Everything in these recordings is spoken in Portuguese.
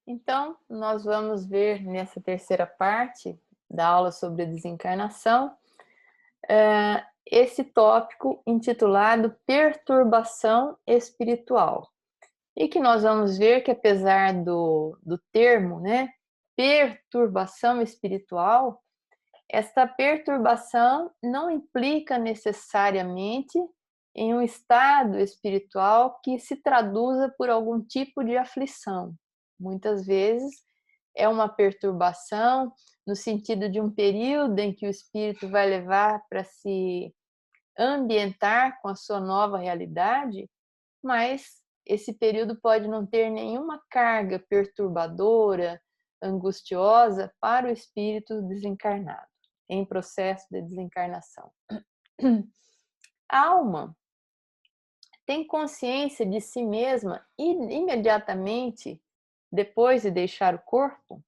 Então, nós vamos ver nessa terceira parte da aula sobre a desencarnação, esse tópico intitulado perturbação espiritual. E que nós vamos ver que apesar do termo, né, perturbação espiritual, esta perturbação não implica necessariamente em um estado espiritual que se traduza por algum tipo de aflição. Muitas vezes é uma perturbação no sentido de um período em que o espírito vai levar para se ambientar com a sua nova realidade, mas esse período pode não ter nenhuma carga perturbadora, angustiosa para o espírito desencarnado, em processo de desencarnação. A alma tem consciência de si mesma imediatamente depois de deixar o corpo?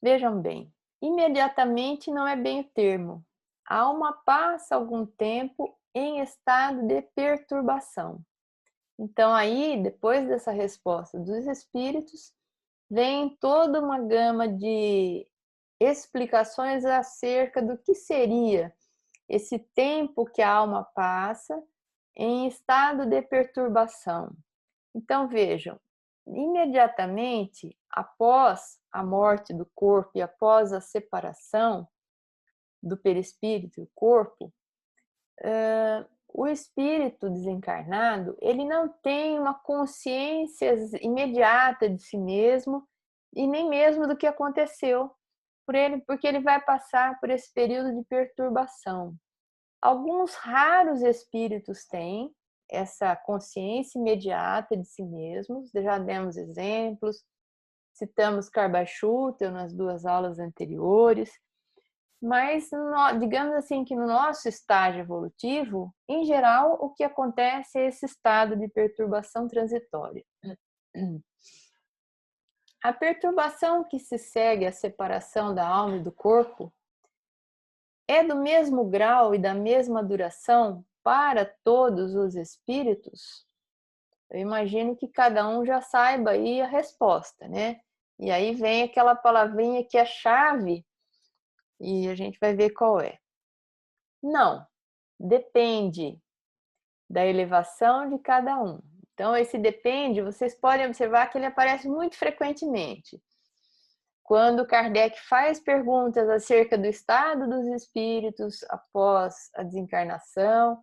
Vejam bem, imediatamente não é bem o termo. A alma passa algum tempo em estado de perturbação. Então, aí, depois dessa resposta dos espíritos, vem toda uma gama de explicações acerca do que seria esse tempo que a alma passa em estado de perturbação. Então, vejam, imediatamente após a morte do corpo e após a separação do perispírito e o corpo, o espírito desencarnado, ele não tem uma consciência imediata de si mesmo e nem mesmo do que aconteceu por ele, porque ele vai passar por esse período de perturbação. Alguns raros espíritos têm essa consciência imediata de si mesmos, já demos exemplos, citamos Carbachutel nas duas aulas anteriores, mas digamos assim que no nosso estágio evolutivo, em geral, o que acontece é esse estado de perturbação transitória. A perturbação que se segue à separação da alma e do corpo é do mesmo grau e da mesma duração para todos os espíritos? Eu imagino que cada um já saiba aí a resposta, né? E aí vem aquela palavrinha que é chave e a gente vai ver qual é. Não, depende da elevação de cada um. Então, esse depende, vocês podem observar que ele aparece muito frequentemente. Quando Kardec faz perguntas acerca do estado dos espíritos após a desencarnação,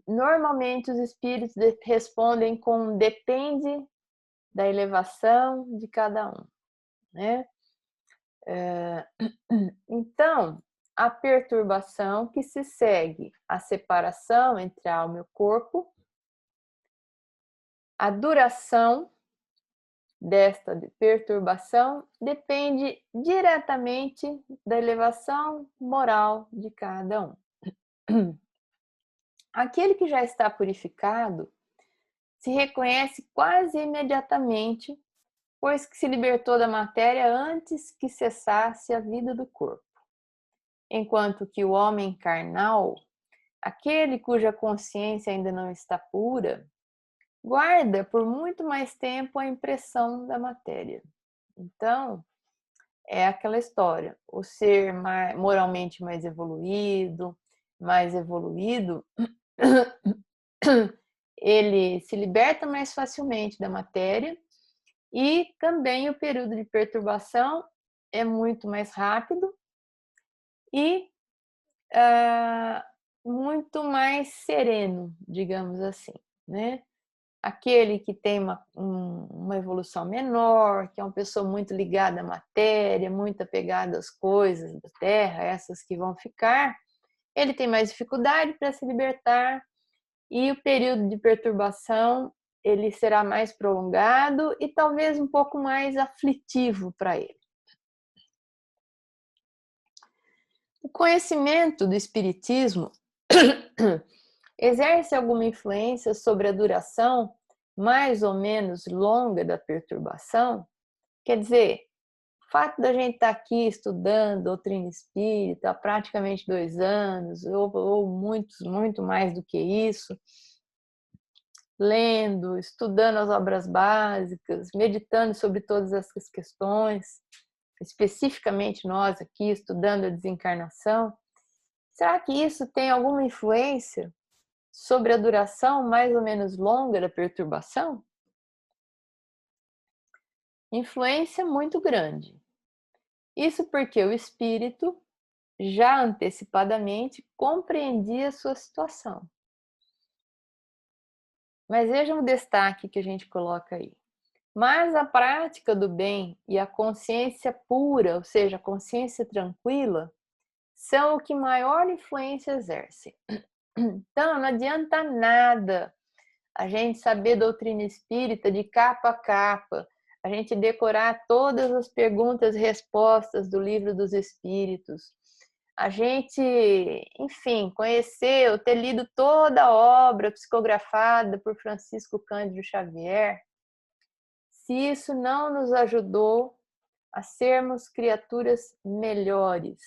normalmente os espíritos respondem com depende da elevação de cada um, né? Então, a perturbação que se segue à separação entre a alma e o corpo, a duração desta perturbação depende diretamente da elevação moral de cada um. Aquele que já está purificado se reconhece quase imediatamente, pois que se libertou da matéria antes que cessasse a vida do corpo. Enquanto que o homem carnal, aquele cuja consciência ainda não está pura, guarda por muito mais tempo a impressão da matéria. Então, é aquela história, o ser moralmente mais evoluído, ele se liberta mais facilmente da matéria e também o período de perturbação é muito mais rápido e muito mais sereno, digamos assim, né? Aquele que tem uma evolução menor, que é uma pessoa muito ligada à matéria, muito apegada às coisas da Terra, essas que vão ficar, ele tem mais dificuldade para se libertar e o período de perturbação ele será mais prolongado e talvez um pouco mais aflitivo para ele. O conhecimento do espiritismo exerce alguma influência sobre a duração mais ou menos longa da perturbação? Quer dizer, o fato da gente estar aqui estudando doutrina espírita há praticamente 2 anos, ou muito mais do que isso, lendo, estudando as obras básicas, meditando sobre todas essas questões, especificamente nós aqui estudando a desencarnação, será que isso tem alguma influência sobre a duração mais ou menos longa da perturbação? Influência muito grande. Isso porque o espírito já antecipadamente compreendia a sua situação. Mas vejam o destaque que a gente coloca aí. Mas a prática do bem e a consciência pura, ou seja, a consciência tranquila, são o que maior influência exerce. Então, não adianta nada a gente saber doutrina espírita de capa a capa, a gente decorar todas as perguntas e respostas do Livro dos Espíritos, a gente, enfim, conhecer ou ter lido toda a obra psicografada por Francisco Cândido Xavier, se isso não nos ajudou a sermos criaturas melhores,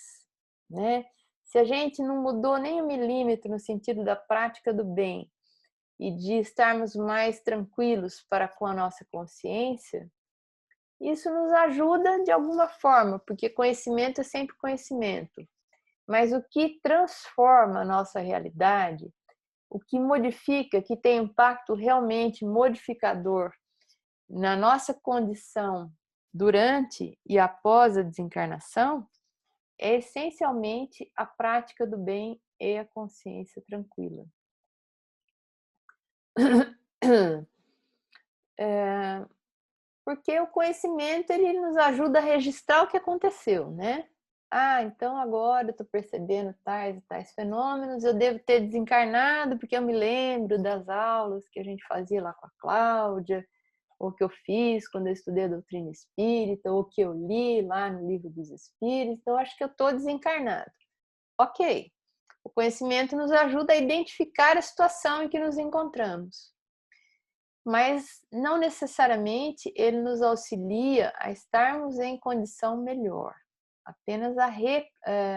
né? Se a gente não mudou nem 1 milímetro no sentido da prática do bem e de estarmos mais tranquilos para com a nossa consciência, isso nos ajuda de alguma forma, porque conhecimento é sempre conhecimento. Mas o que transforma a nossa realidade, o que modifica, que tem impacto realmente modificador na nossa condição durante e após a desencarnação, é essencialmente a prática do bem e a consciência tranquila. Porque o conhecimento ele nos ajuda a registrar o que aconteceu, né? Ah, então agora eu estou percebendo tais e tais fenômenos, eu devo ter desencarnado porque eu me lembro das aulas que a gente fazia lá com a Cláudia, ou que eu fiz quando eu estudei a doutrina espírita, ou que eu li lá no Livro dos Espíritos, então acho que eu estou desencarnado. Ok, o conhecimento nos ajuda a identificar a situação em que nos encontramos, mas não necessariamente ele nos auxilia a estarmos em condição melhor, apenas a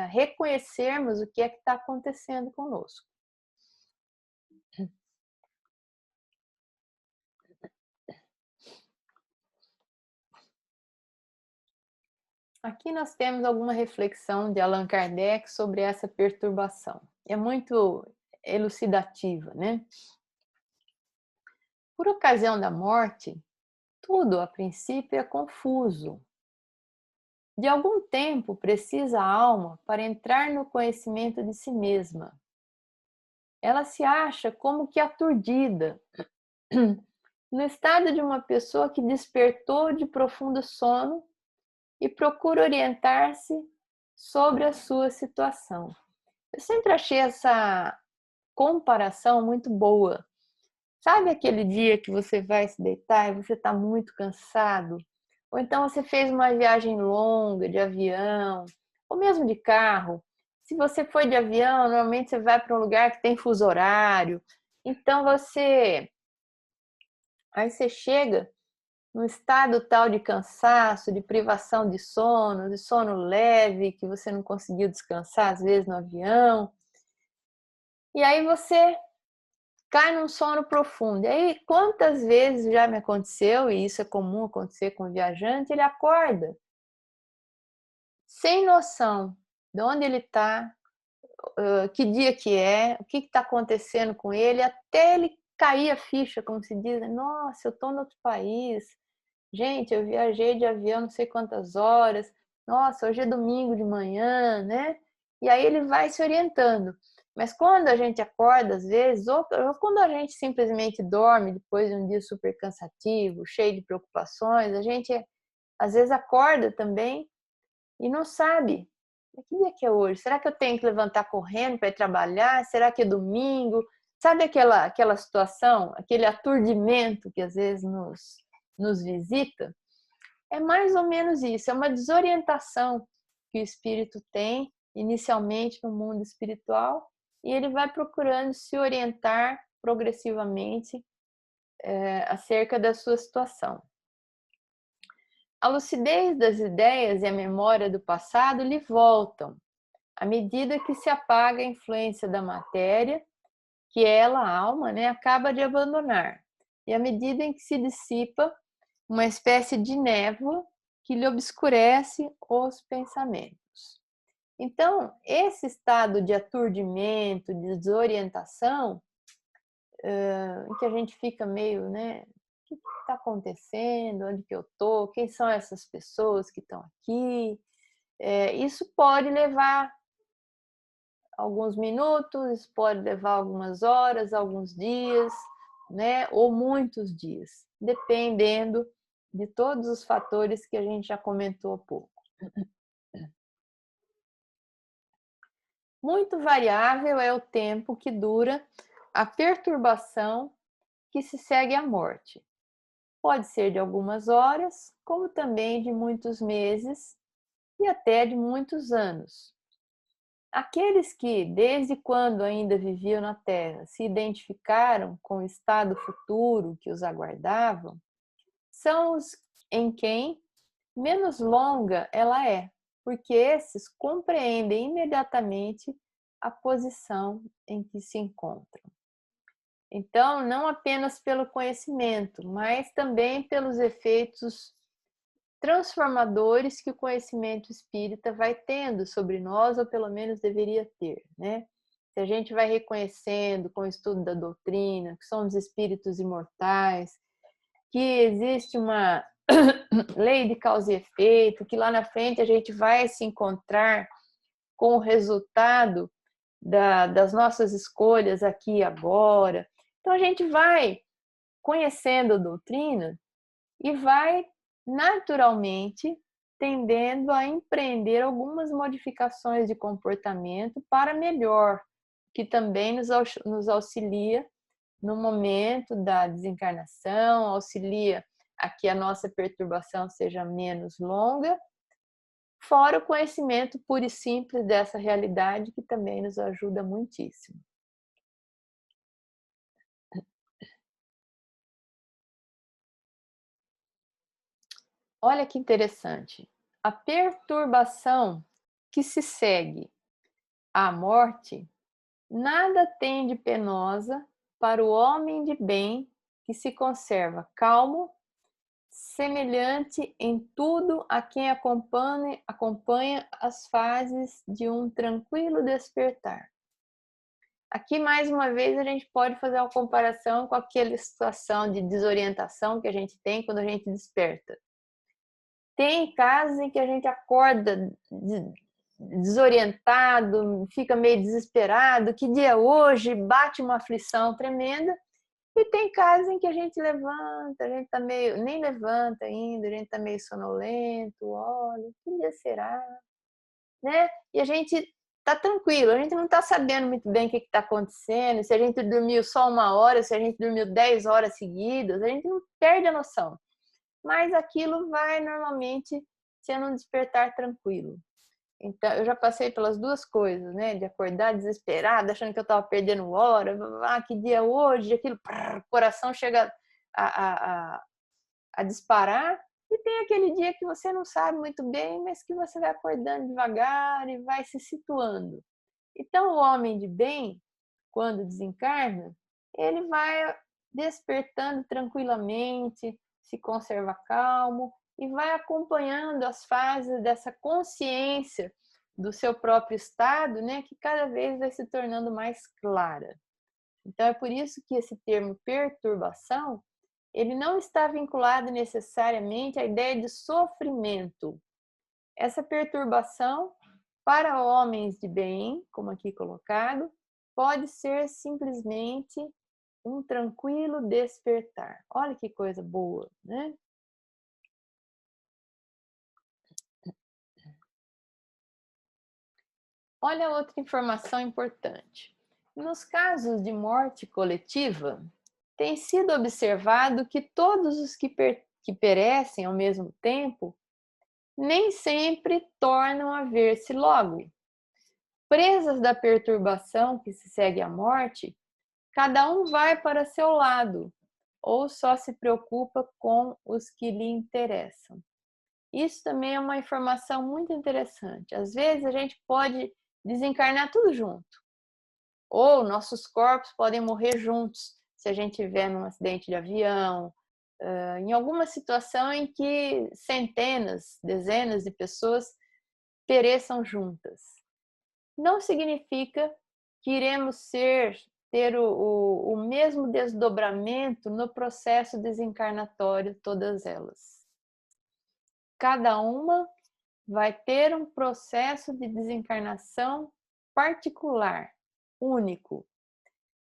reconhecermos o que é que está acontecendo conosco. Aqui nós temos alguma reflexão de Allan Kardec sobre essa perturbação. É muito elucidativa, né? Por ocasião da morte, tudo a princípio é confuso. De algum tempo precisa a alma para entrar no conhecimento de si mesma. Ela se acha como que aturdida, no estado de uma pessoa que despertou de profundo sono e procura orientar-se sobre a sua situação. Eu sempre achei essa comparação muito boa. Sabe aquele dia que você vai se deitar e você está muito cansado? Ou então você fez uma viagem longa de avião, ou mesmo de carro. Se você foi de avião, normalmente você vai para um lugar que tem fuso horário. Então aí você chega num estado tal de cansaço, de privação de sono leve, que você não conseguiu descansar às vezes no avião. E aí você cai num sono profundo. E aí, quantas vezes já me aconteceu, e isso é comum acontecer com o viajante, ele acorda sem noção de onde ele está, que dia que é, o que está acontecendo com ele, até ele cair a ficha, como se diz, nossa, eu estou em outro país, gente, eu viajei de avião não sei quantas horas, nossa, hoje é domingo de manhã, né? E aí ele vai se orientando. Mas quando a gente acorda, às vezes, ou quando a gente simplesmente dorme depois de um dia super cansativo, cheio de preocupações, a gente às vezes acorda também e não sabe. Que dia que é hoje? Será que eu tenho que levantar correndo para ir trabalhar? Será que é domingo? Sabe aquela situação, aquele aturdimento que às vezes nos visita? É mais ou menos isso, é uma desorientação que o espírito tem inicialmente no mundo espiritual e ele vai procurando se orientar progressivamente acerca da sua situação. A lucidez das ideias e a memória do passado lhe voltam, à medida que se apaga a influência da matéria, que ela, a alma, né, acaba de abandonar. e à medida em que se dissipa, uma espécie de névoa que lhe obscurece os pensamentos. Então, esse estado de aturdimento, de desorientação, em que a gente fica meio, né? O que está acontecendo? Onde que eu estou? Quem são essas pessoas que estão aqui? Isso pode levar alguns minutos, pode levar algumas horas, alguns dias, né? Ou muitos dias, dependendo de todos os fatores que a gente já comentou há pouco. Muito variável é o tempo que dura a perturbação que se segue à morte. Pode ser de algumas horas, como também de muitos meses e até de muitos anos. Aqueles que, desde quando ainda viviam na Terra, se identificaram com o estado futuro que os aguardavam, são os em quem menos longa ela é, porque esses compreendem imediatamente a posição em que se encontram. Então, não apenas pelo conhecimento, mas também pelos efeitos transformadores que o conhecimento espírita vai tendo sobre nós, ou pelo menos deveria ter, né? Se a gente vai reconhecendo com o estudo da doutrina que somos espíritos imortais, que existe uma lei de causa e efeito, que lá na frente a gente vai se encontrar com o resultado das nossas escolhas aqui e agora. Então a gente vai conhecendo a doutrina e vai naturalmente tendendo a empreender algumas modificações de comportamento para melhor, que também nos auxilia no momento da desencarnação, auxilia a que a nossa perturbação seja menos longa, fora o conhecimento puro e simples dessa realidade, que também nos ajuda muitíssimo. Olha que interessante. A perturbação que se segue à morte nada tem de penosa para o homem de bem que se conserva calmo, semelhante em tudo a quem acompanha as fases de um tranquilo despertar. Aqui, mais uma vez, a gente pode fazer uma comparação com aquela situação de desorientação que a gente tem quando a gente desperta. Tem casos em que a gente acorda desorientado, fica meio desesperado, que dia é hoje, bate uma aflição tremenda, e tem casos em que a gente levanta, a gente tá meio, nem levanta ainda, a gente tá meio sonolento, olha, que dia será, né? E a gente tá tranquilo, a gente não tá sabendo muito bem o que está acontecendo, se a gente dormiu só 1 hora, se a gente dormiu 10 horas seguidas, a gente não perde a noção. Mas aquilo vai normalmente sendo um despertar tranquilo. Então, eu já passei pelas duas coisas, né? De acordar desesperada, achando que eu estava perdendo hora, que dia é hoje, aquilo, o coração chega a disparar, e tem aquele dia que você não sabe muito bem, mas que você vai acordando devagar e vai se situando. Então, o homem de bem, quando desencarna, ele vai despertando tranquilamente, se conserva calmo e vai acompanhando as fases dessa consciência do seu próprio estado, né, que cada vez vai se tornando mais clara. Então é por isso que esse termo perturbação, ele não está vinculado necessariamente à ideia de sofrimento. Essa perturbação, para homens de bem, como aqui colocado, pode ser simplesmente um tranquilo despertar. Olha que coisa boa, né? Olha outra informação importante. Nos casos de morte coletiva, tem sido observado que todos os que perecem ao mesmo tempo nem sempre tornam a ver-se logo. Presas da perturbação que se segue à morte, cada um vai para seu lado, ou só se preocupa com os que lhe interessam. Isso também é uma informação muito interessante. Às vezes a gente pode desencarnar tudo junto, ou nossos corpos podem morrer juntos, se a gente tiver num acidente de avião, em alguma situação em que centenas, dezenas de pessoas pereçam juntas. Não significa que iremos ter o mesmo desdobramento no processo desencarnatório, todas elas. Cada uma vai ter um processo de desencarnação particular, único.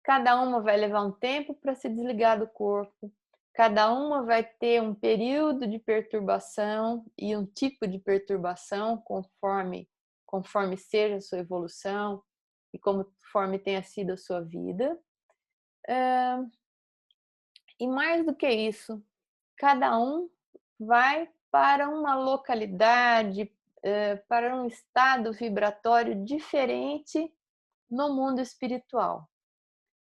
Cada uma vai levar um tempo para se desligar do corpo, cada uma vai ter um período de perturbação e um tipo de perturbação conforme seja a sua evolução e conforme tenha sido a sua vida. E mais do que isso, cada um vai para uma localidade, para um estado vibratório diferente no mundo espiritual.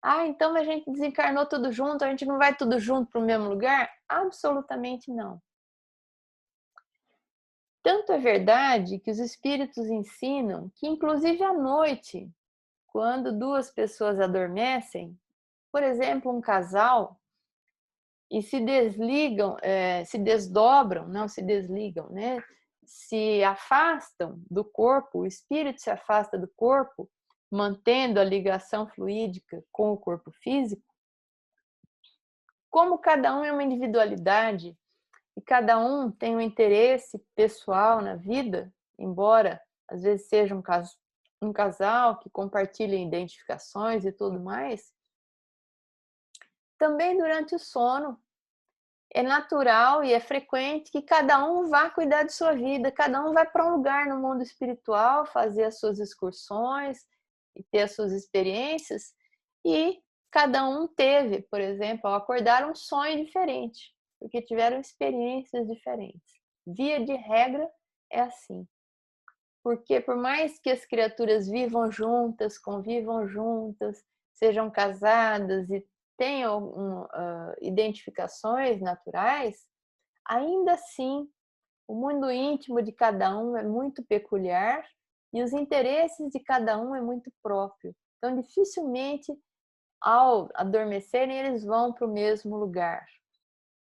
Ah, então a gente desencarnou tudo junto, a gente não vai tudo junto para o mesmo lugar? Absolutamente não. Tanto é verdade que os espíritos ensinam que, inclusive à noite, quando duas pessoas adormecem, por exemplo, um casal, e se desligam, se desdobram, não se desligam, né? Se afastam do corpo, o espírito se afasta do corpo, mantendo a ligação fluídica com o corpo físico. Como cada um é uma individualidade e cada um tem um interesse pessoal na vida, embora às vezes seja um casal que compartilha identificações e tudo mais, também durante o sono é natural e é frequente que cada um vá cuidar de sua vida, cada um vai para um lugar no mundo espiritual, fazer as suas excursões e ter as suas experiências, e cada um teve, por exemplo, ao acordar, um sonho diferente, porque tiveram experiências diferentes. Via de regra é assim. Porque por mais que as criaturas vivam juntas, convivam juntas, sejam casadas e tenham identificações naturais, ainda assim o mundo íntimo de cada um é muito peculiar e os interesses de cada um é muito próprio. Então, dificilmente, ao adormecerem, eles vão para o mesmo lugar.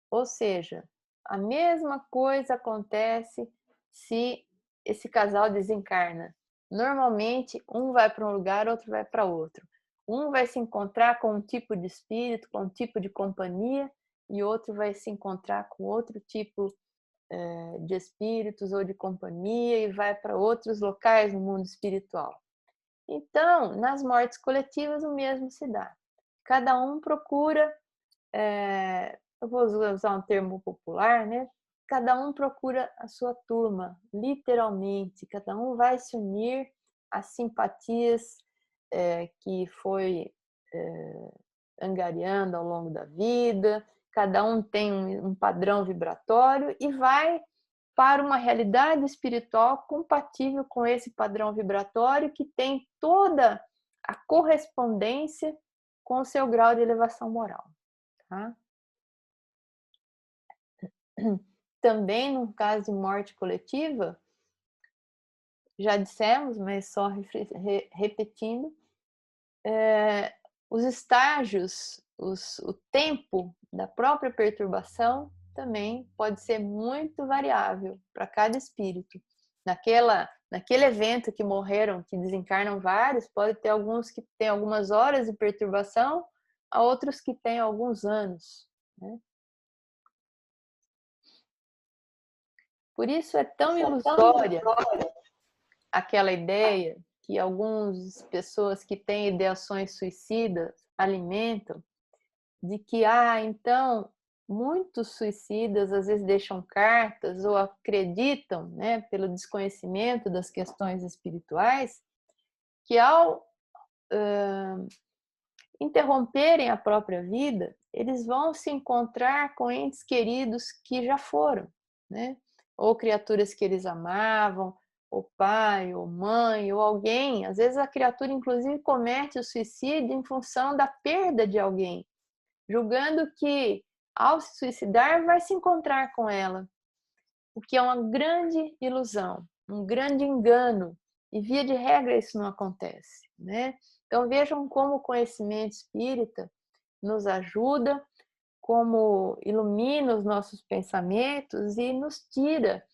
Ou seja, a mesma coisa acontece se esse casal desencarna. Normalmente, um vai para um lugar, outro vai para outro. Um vai se encontrar com um tipo de espírito, com um tipo de companhia, e outro vai se encontrar com outro tipo de espíritos ou de companhia e vai para outros locais no mundo espiritual. Então, nas mortes coletivas, o mesmo se dá. Cada um procura, eu vou usar um termo popular, né? Cada um procura a sua turma, literalmente. Cada um vai se unir às simpatias que foi angariando ao longo da vida. Cada um tem um padrão vibratório e vai para uma realidade espiritual compatível com esse padrão vibratório, que tem toda a correspondência com o seu grau de elevação moral. Tá? Também, no caso de morte coletiva, já dissemos, mas só repetindo, os estágios, o tempo da própria perturbação também pode ser muito variável para cada espírito. Naquele evento que morreram, que desencarnam vários, pode ter alguns que têm algumas horas de perturbação, a outros que têm alguns anos, né? Por isso é tão ilusória aquela ideia que algumas pessoas que têm ideações suicidas alimentam, de que, então, muitos suicidas às vezes deixam cartas ou acreditam, né, pelo desconhecimento das questões espirituais, que ao interromperem a própria vida, eles vão se encontrar com entes queridos que já foram, né? Ou criaturas que eles amavam, ou pai, ou mãe, ou alguém. Às vezes a criatura, inclusive, comete o suicídio em função da perda de alguém, julgando que, ao se suicidar, vai se encontrar com ela, o que é uma grande ilusão, um grande engano, e via de regra isso não acontece, né? Então vejam como o conhecimento espírita nos ajuda, como ilumina os nossos pensamentos e nos tira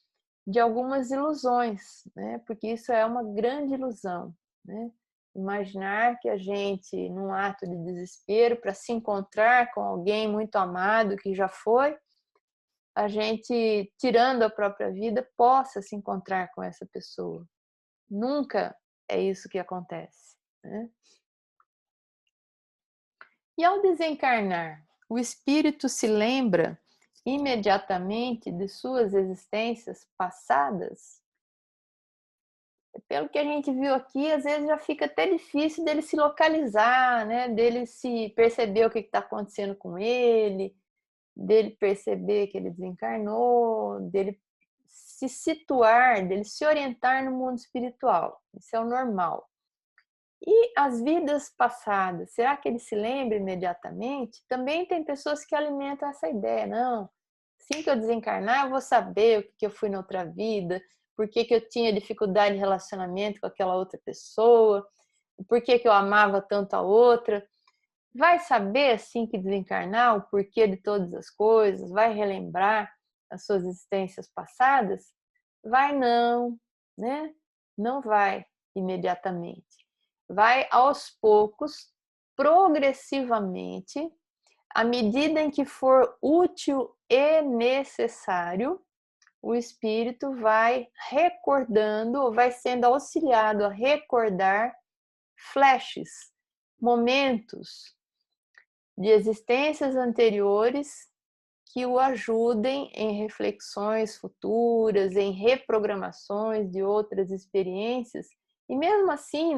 de algumas ilusões, né? Porque isso é uma grande ilusão, né? Imaginar que a gente, num ato de desespero, para se encontrar com alguém muito amado que já foi, a gente, tirando a própria vida, possa se encontrar com essa pessoa. Nunca é isso que acontece, né? E ao desencarnar, o espírito se lembra imediatamente de suas existências passadas? Pelo que a gente viu aqui, às vezes já fica até difícil dele se localizar, né? Dele se perceber o que está acontecendo com ele, dele perceber que ele desencarnou, dele se situar, dele se orientar no mundo espiritual. Isso é o normal. E as vidas passadas, será que ele se lembra imediatamente? Também tem pessoas que alimentam essa ideia, não, assim que eu desencarnar eu vou saber o que eu fui na outra vida, por que eu tinha dificuldade de relacionamento com aquela outra pessoa, por que eu amava tanto a outra. Vai saber assim que desencarnar o porquê de todas as coisas, vai relembrar as suas existências passadas? Vai não, né? Não vai imediatamente. Vai aos poucos, progressivamente, à medida em que for útil e necessário, o espírito vai recordando, ou vai sendo auxiliado a recordar flashes, momentos de existências anteriores que o ajudem em reflexões futuras, em reprogramações de outras experiências. E mesmo assim,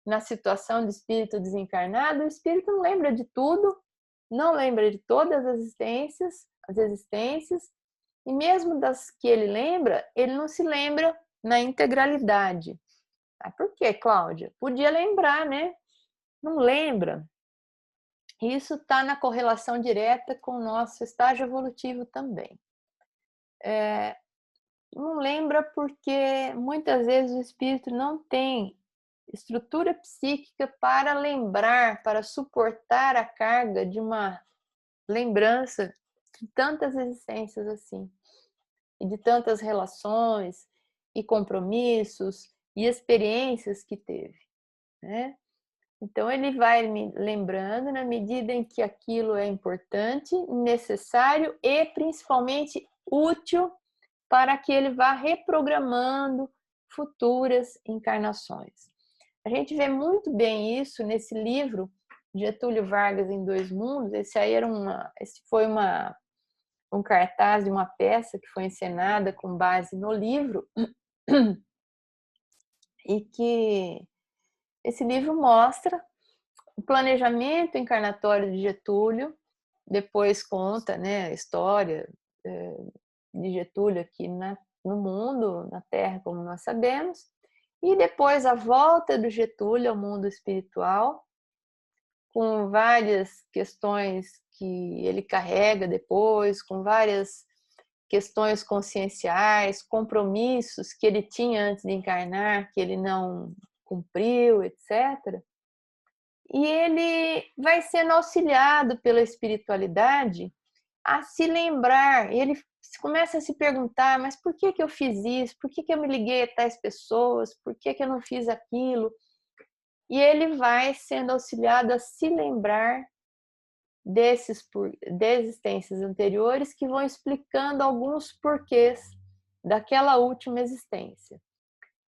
na situação de espírito desencarnado, o espírito não lembra de tudo, não lembra de todas as existências, e mesmo das que ele lembra, ele não se lembra na integralidade. Ah, por quê, Cláudia? Podia lembrar, né? Não lembra. Isso está na correlação direta com o nosso estágio evolutivo também. Não lembra porque muitas vezes o espírito não tem estrutura psíquica para lembrar, para suportar a carga de uma lembrança de tantas existências assim, e de tantas relações, e compromissos, e experiências que teve, né? Então ele vai me lembrando na medida em que aquilo é importante, necessário e principalmente útil para que ele vá reprogramando futuras encarnações. A gente vê muito bem isso nesse livro Getúlio Vargas em Dois Mundos. Esse foi um cartaz de uma peça que foi encenada com base no livro e que esse livro mostra o planejamento encarnatório de Getúlio, depois conta, né, a história de Getúlio aqui no mundo, na Terra, como nós sabemos, e depois a volta do Getúlio ao mundo espiritual, com várias questões que ele carrega depois, com várias questões conscienciais, compromissos que ele tinha antes de encarnar, que ele não cumpriu, etc. E ele vai sendo auxiliado pela espiritualidade a se lembrar. Ele começa a se perguntar, mas por que eu fiz isso? Por que eu me liguei a tais pessoas? Por que eu não fiz aquilo? E ele vai sendo auxiliado a se lembrar de existências anteriores que vão explicando alguns porquês daquela última existência.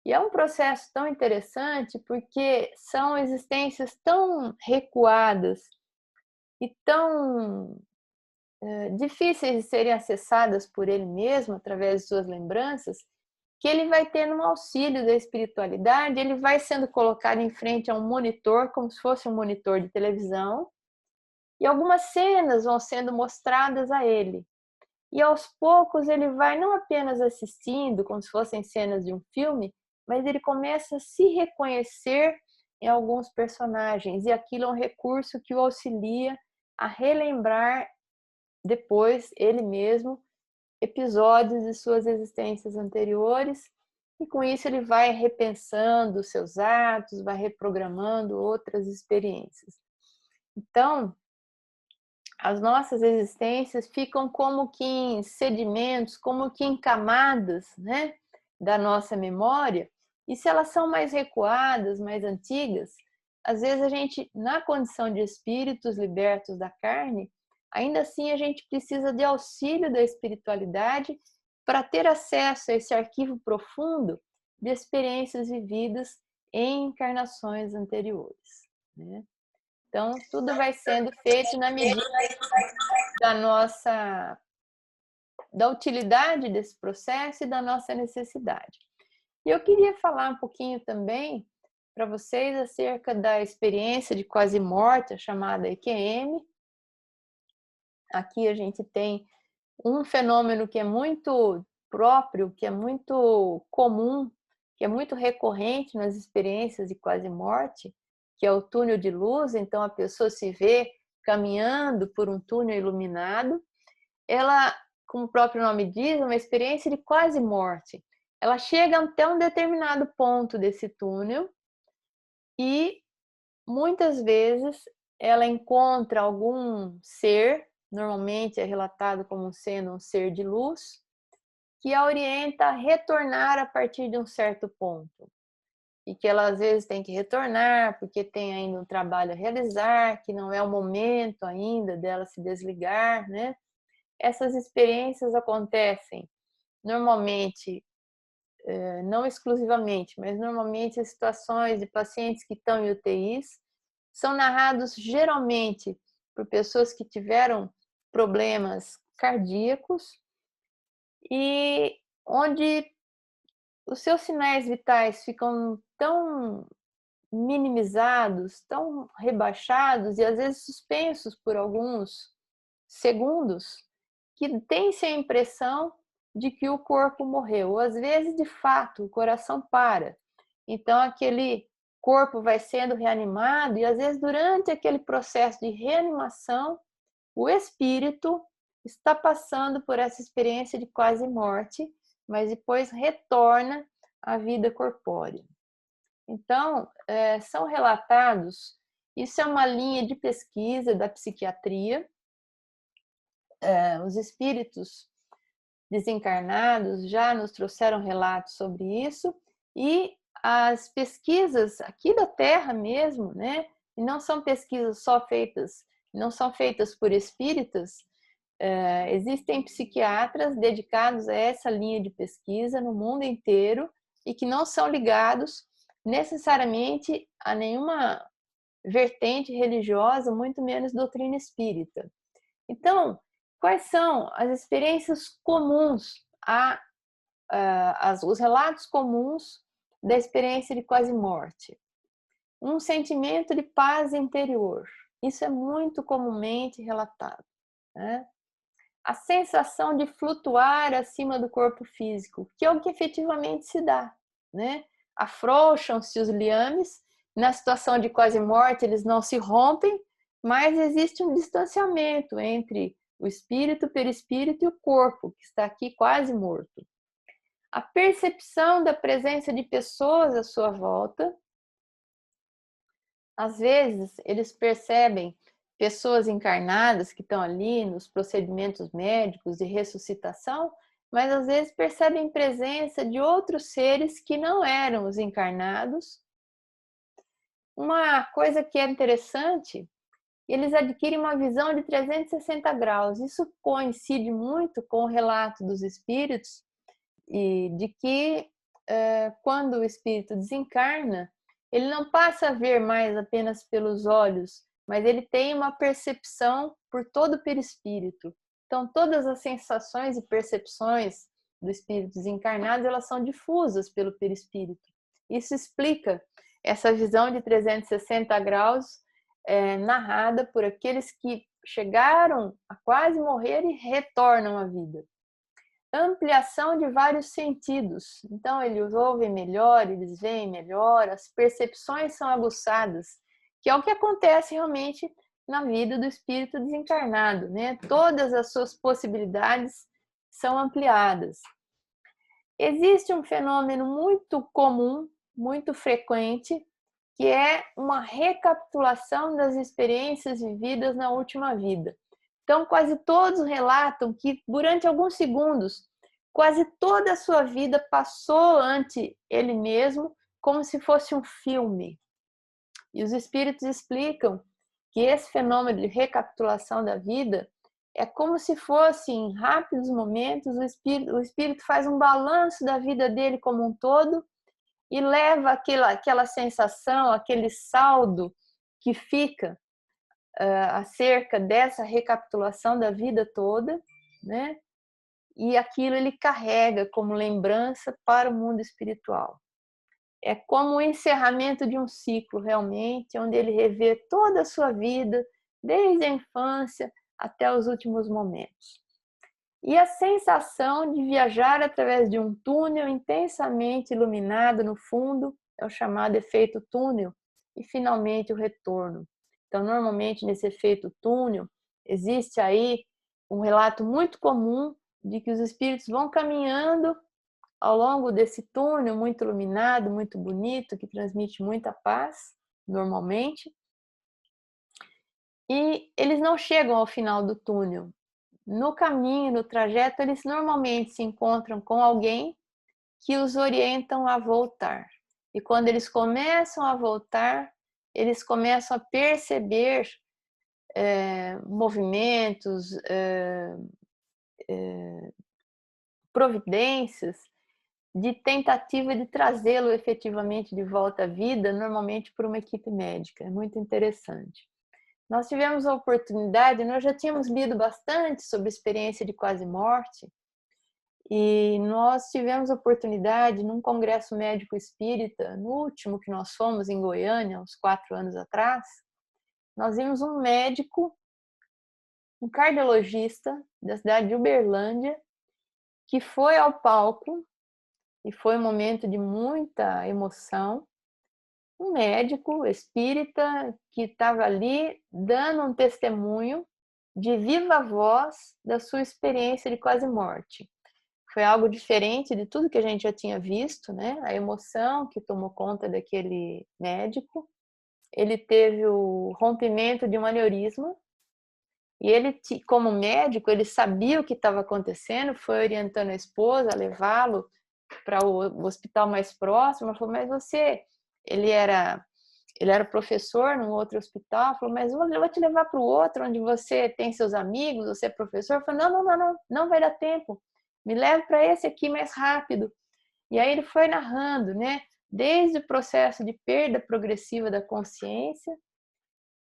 E é um processo tão interessante porque são existências tão recuadas e tão difíceis de serem acessadas por ele mesmo através de suas lembranças, que ele vai tendo um auxílio da espiritualidade, ele vai sendo colocado em frente a um monitor, como se fosse um monitor de televisão, e algumas cenas vão sendo mostradas a ele. E aos poucos ele vai não apenas assistindo, como se fossem cenas de um filme, mas ele começa a se reconhecer em alguns personagens, e aquilo é um recurso que o auxilia a relembrar depois, ele mesmo, episódios de suas existências anteriores, e com isso ele vai repensando seus atos, vai reprogramando outras experiências. Então, as nossas existências ficam como que em sedimentos, como que em camadas, né, da nossa memória, e se elas são mais recuadas, mais antigas, às vezes a gente, na condição de espíritos libertos da carne, ainda assim a gente precisa de auxílio da espiritualidade para ter acesso a esse arquivo profundo de experiências vividas em encarnações anteriores, né? Então, tudo vai sendo feito na medida da nossa da utilidade desse processo e da nossa necessidade. E eu queria falar um pouquinho também para vocês acerca da experiência de quase morte, chamada EQM. Aqui a gente tem um fenômeno que é muito próprio, que é muito comum, que é muito recorrente nas experiências de quase morte, que é o túnel de luz. Então a pessoa se vê caminhando por um túnel iluminado. Ela, como o próprio nome diz, é uma experiência de quase morte. Ela chega até um determinado ponto desse túnel e muitas vezes ela encontra algum ser, normalmente é relatado como sendo um ser de luz, que a orienta a retornar a partir de um certo ponto. E que ela às vezes tem que retornar porque tem ainda um trabalho a realizar, que não é o momento ainda dela se desligar, né? Essas experiências acontecem normalmente, não exclusivamente, mas normalmente em situações de pacientes que estão em UTIs, são narrados geralmente por pessoas que tiveram problemas cardíacos e onde os seus sinais vitais ficam tão minimizados, tão rebaixados e às vezes suspensos por alguns segundos, que tem-se a impressão de que o corpo morreu. Ou às vezes, de fato, o coração para. Então, aquele corpo vai sendo reanimado e às vezes, durante aquele processo de reanimação, o espírito está passando por essa experiência de quase morte, mas depois retorna à vida corpórea. Então, são relatados, isso é uma linha de pesquisa da psiquiatria, os espíritos desencarnados já nos trouxeram relatos sobre isso, e as pesquisas aqui da Terra mesmo, né, e não são pesquisas só feitas, não são feitas por espíritas, existem psiquiatras dedicados a essa linha de pesquisa no mundo inteiro e que não são ligados necessariamente a nenhuma vertente religiosa, muito menos doutrina espírita. Então, quais são as experiências comuns, os relatos comuns da experiência de quase morte? Um sentimento de paz interior. Isso é muito comumente relatado, né? A sensação de flutuar acima do corpo físico, que é o que efetivamente se dá, né? Afrouxam-se os liames, na situação de quase morte eles não se rompem, mas existe um distanciamento entre o espírito, o perispírito e o corpo, que está aqui quase morto. A percepção da presença de pessoas à sua volta. Às vezes, eles percebem pessoas encarnadas que estão ali nos procedimentos médicos de ressuscitação, mas às vezes percebem presença de outros seres que não eram os encarnados. Uma coisa que é interessante, eles adquirem uma visão de 360 graus. Isso coincide muito com o relato dos espíritos e de que quando o espírito desencarna, ele não passa a ver mais apenas pelos olhos, mas ele tem uma percepção por todo o perispírito. Então, todas as sensações e percepções do espírito desencarnado, elas são difusas pelo perispírito. Isso explica essa visão de 360 graus narrada por aqueles que chegaram a quase morrer e retornam à vida. Ampliação de vários sentidos. Então, eles ouvem melhor, eles veem melhor, as percepções são aguçadas, que é o que acontece realmente na vida do espírito desencarnado, né? Todas as suas possibilidades são ampliadas. Existe um fenômeno muito comum, muito frequente, que é uma recapitulação das experiências vividas na última vida. Então, quase todos relatam que durante alguns segundos, quase toda a sua vida passou ante ele mesmo como se fosse um filme. E os espíritos explicam que esse fenômeno de recapitulação da vida é como se fosse, em rápidos momentos, o espírito faz um balanço da vida dele como um todo e leva aquela sensação, aquele saldo que fica acerca dessa recapitulação da vida toda, né? E aquilo ele carrega como lembrança para o mundo espiritual. É como o encerramento de um ciclo, realmente, onde ele revê toda a sua vida, desde a infância até os últimos momentos. E a sensação de viajar através de um túnel intensamente iluminado no fundo é o chamado efeito túnel, e finalmente o retorno. Então, normalmente, nesse efeito túnel, existe aí um relato muito comum de que os espíritos vão caminhando ao longo desse túnel muito iluminado, muito bonito, que transmite muita paz, normalmente, e eles não chegam ao final do túnel. No caminho, no trajeto, eles normalmente se encontram com alguém que os orientam a voltar. E quando eles começam a voltar, eles começam a perceber movimentos, providências de tentativa de trazê-lo efetivamente de volta à vida, normalmente por uma equipe médica. É muito interessante. Nós tivemos a oportunidade, nós já tínhamos lido bastante sobre a experiência de quase morte, e nós tivemos a oportunidade, num congresso médico espírita, no último que nós fomos em Goiânia, uns 4 anos atrás, nós vimos um médico, um cardiologista da cidade de Uberlândia, que foi ao palco, e foi um momento de muita emoção, um médico espírita que estava ali dando um testemunho de viva voz da sua experiência de quase morte. Foi algo diferente de tudo que a gente já tinha visto, né? A emoção que tomou conta daquele médico. Ele teve o rompimento de um aneurisma e ele, como médico, ele sabia o que estava acontecendo, foi orientando a esposa a levá-lo para o hospital mais próximo. Ela falou, mas você... Ele era professor num outro hospital, falou, mas eu vou te levar para o outro, onde você tem seus amigos, você é professor. Eu falei, não vai dar tempo, me leve para esse aqui mais rápido. E aí ele foi narrando, né, desde o processo de perda progressiva da consciência,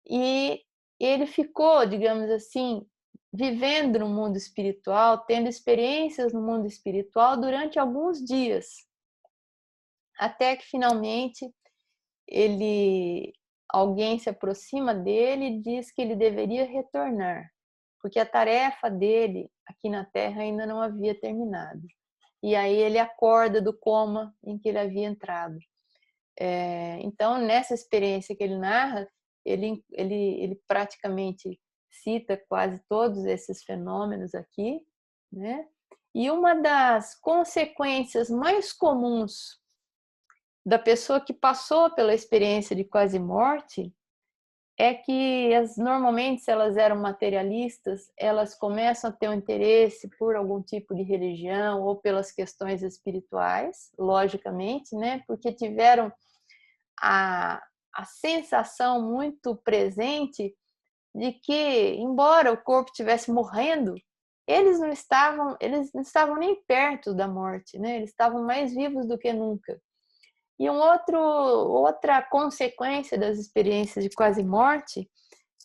e ele ficou, digamos assim, vivendo no mundo espiritual, tendo experiências no mundo espiritual durante alguns dias, até que finalmente alguém se aproxima dele e diz que ele deveria retornar, porque a tarefa dele aqui na Terra ainda não havia terminado. E aí ele acorda do coma em que ele havia entrado. Então, nessa experiência que ele narra, ele praticamente cita quase todos esses fenômenos aqui, né? E uma das consequências mais comuns da pessoa que passou pela experiência de quase morte é que normalmente, se elas eram materialistas, elas começam a ter um interesse por algum tipo de religião ou pelas questões espirituais, logicamente, né? Porque tiveram a sensação muito presente de que, embora o corpo estivesse morrendo, eles não estavam nem perto da morte, né? Eles estavam mais vivos do que nunca. E outra consequência das experiências de quase morte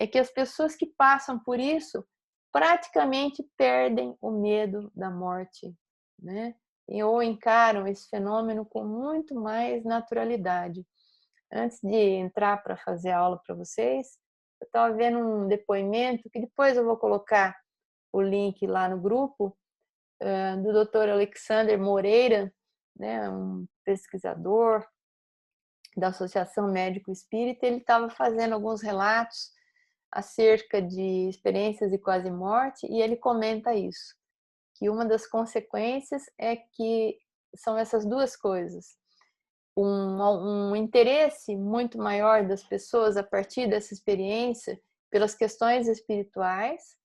é que as pessoas que passam por isso praticamente perdem o medo da morte, né? Ou encaram esse fenômeno com muito mais naturalidade. Antes de entrar para fazer a aula para vocês, eu estava vendo um depoimento, que depois eu vou colocar o link lá no grupo, do Dr. Alexander Moreira, né, um pesquisador da Associação Médico Espírita. Ele estava fazendo alguns relatos acerca de experiências de quase morte, e ele comenta isso, que uma das consequências é que são essas duas coisas. um interesse muito maior das pessoas a partir dessa experiência pelas questões espirituais,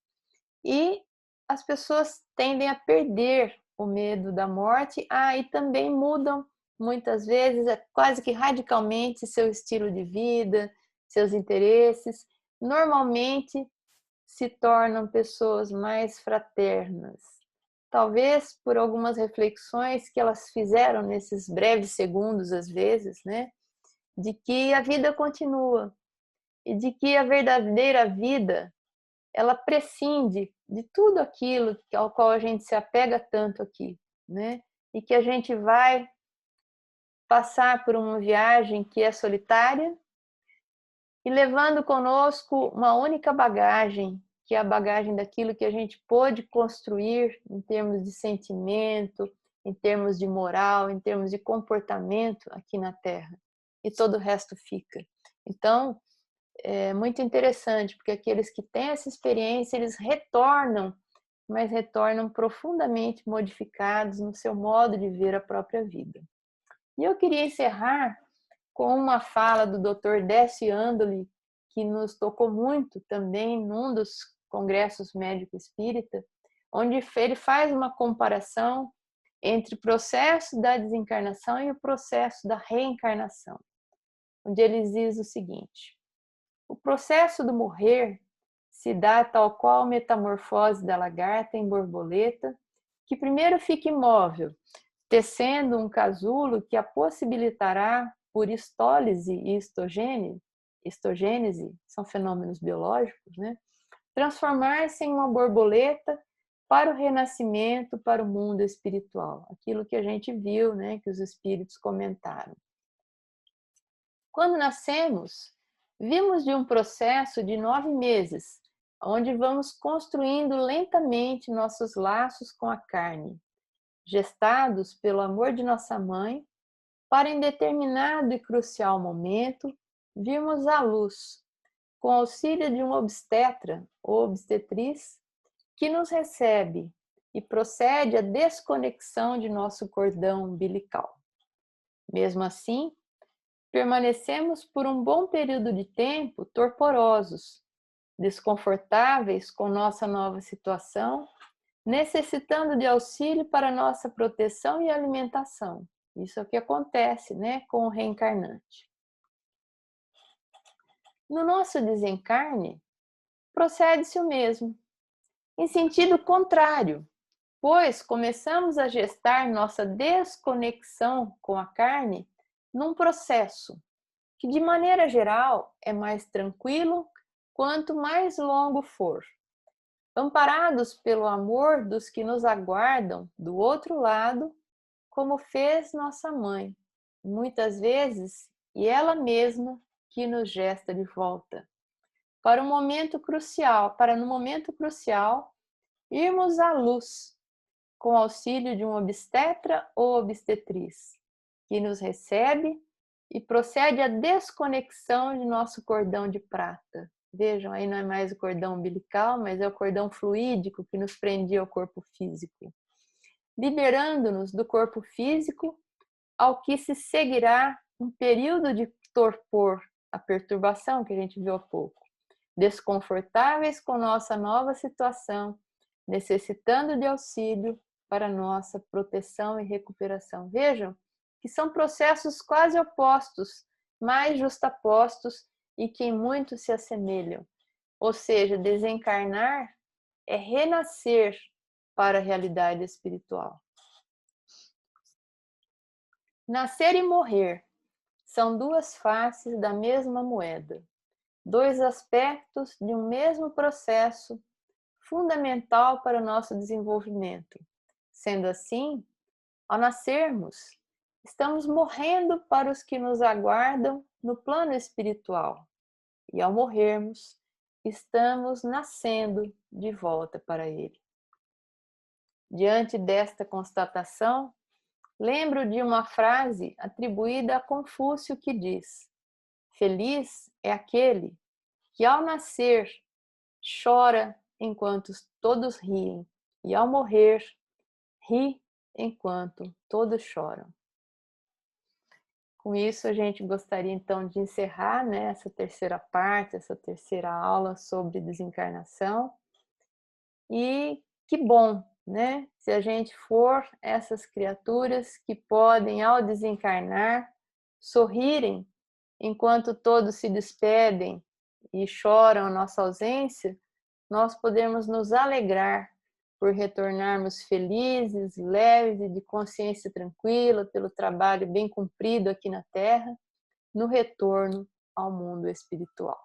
e as pessoas tendem a perder o medo da morte, e também mudam muitas vezes, quase que radicalmente, seu estilo de vida, seus interesses. Normalmente se tornam pessoas mais fraternas. Talvez por algumas reflexões que elas fizeram nesses breves segundos, às vezes, né? De que a vida continua e de que a verdadeira vida, ela prescinde de tudo aquilo ao qual a gente se apega tanto aqui, né? E que a gente vai passar por uma viagem que é solitária e levando conosco uma única bagagem, que é a bagagem daquilo que a gente pôde construir em termos de sentimento, em termos de moral, em termos de comportamento aqui na Terra. E todo o resto fica. Então, é muito interessante, porque aqueles que têm essa experiência, eles retornam, mas retornam profundamente modificados no seu modo de ver a própria vida. E eu queria encerrar com uma fala do Dr. Décio Andoli, que nos tocou muito também num dos congressos médico-espírita, onde ele faz uma comparação entre o processo da desencarnação e o processo da reencarnação, onde ele diz o seguinte: o processo do morrer se dá tal qual a metamorfose da lagarta em borboleta, que primeiro fica imóvel, tecendo um casulo que a possibilitará, por histólise e histogênese, são fenômenos biológicos, né? Transformar-se em uma borboleta para o renascimento, para o mundo espiritual. Aquilo que a gente viu, né, que os espíritos comentaram. Quando nascemos, vimos de um processo de 9 meses, onde vamos construindo lentamente nossos laços com a carne, gestados pelo amor de nossa mãe, para em determinado e crucial momento virmos à luz, com auxílio de um obstetra ou obstetriz que nos recebe e procede à desconexão de nosso cordão umbilical. Mesmo assim, permanecemos por um bom período de tempo torporosos, desconfortáveis com nossa nova situação, necessitando de auxílio para nossa proteção e alimentação. Isso é o que acontece, né, com o reencarnante. No nosso desencarne, procede-se o mesmo, em sentido contrário, pois começamos a gestar nossa desconexão com a carne num processo que, de maneira geral, é mais tranquilo quanto mais longo for. Amparados pelo amor dos que nos aguardam do outro lado, como fez nossa mãe, muitas vezes, e ela mesma que nos gesta de volta. Para no momento crucial, irmos à luz, com auxílio de um obstetra ou obstetriz, que nos recebe e procede à desconexão de nosso cordão de prata. Vejam, aí não é mais o cordão umbilical, mas é o cordão fluídico que nos prendia ao corpo físico, liberando-nos do corpo físico, ao que se seguirá um período de torpor, a perturbação que a gente viu há pouco, desconfortáveis com nossa nova situação, necessitando de auxílio para nossa proteção e recuperação. Vejam que são processos quase opostos, mas justapostos e que em muito se assemelham. Ou seja, desencarnar é renascer para a realidade espiritual. Nascer e morrer são duas faces da mesma moeda, dois aspectos de um mesmo processo fundamental para o nosso desenvolvimento. Sendo assim, ao nascermos, estamos morrendo para os que nos aguardam no plano espiritual, e ao morrermos, estamos nascendo de volta para ele. Diante desta constatação, lembro de uma frase atribuída a Confúcio que diz: feliz é aquele que ao nascer chora enquanto todos riem, e ao morrer ri enquanto todos choram. Com isso, a gente gostaria então de encerrar, né, essa terceira parte, essa terceira aula sobre desencarnação. E que bom, né, se a gente for essas criaturas que podem, ao desencarnar, sorrirem enquanto todos se despedem e choram a nossa ausência, nós podemos nos alegrar por retornarmos felizes, leves e de consciência tranquila pelo trabalho bem cumprido aqui na Terra, no retorno ao mundo espiritual.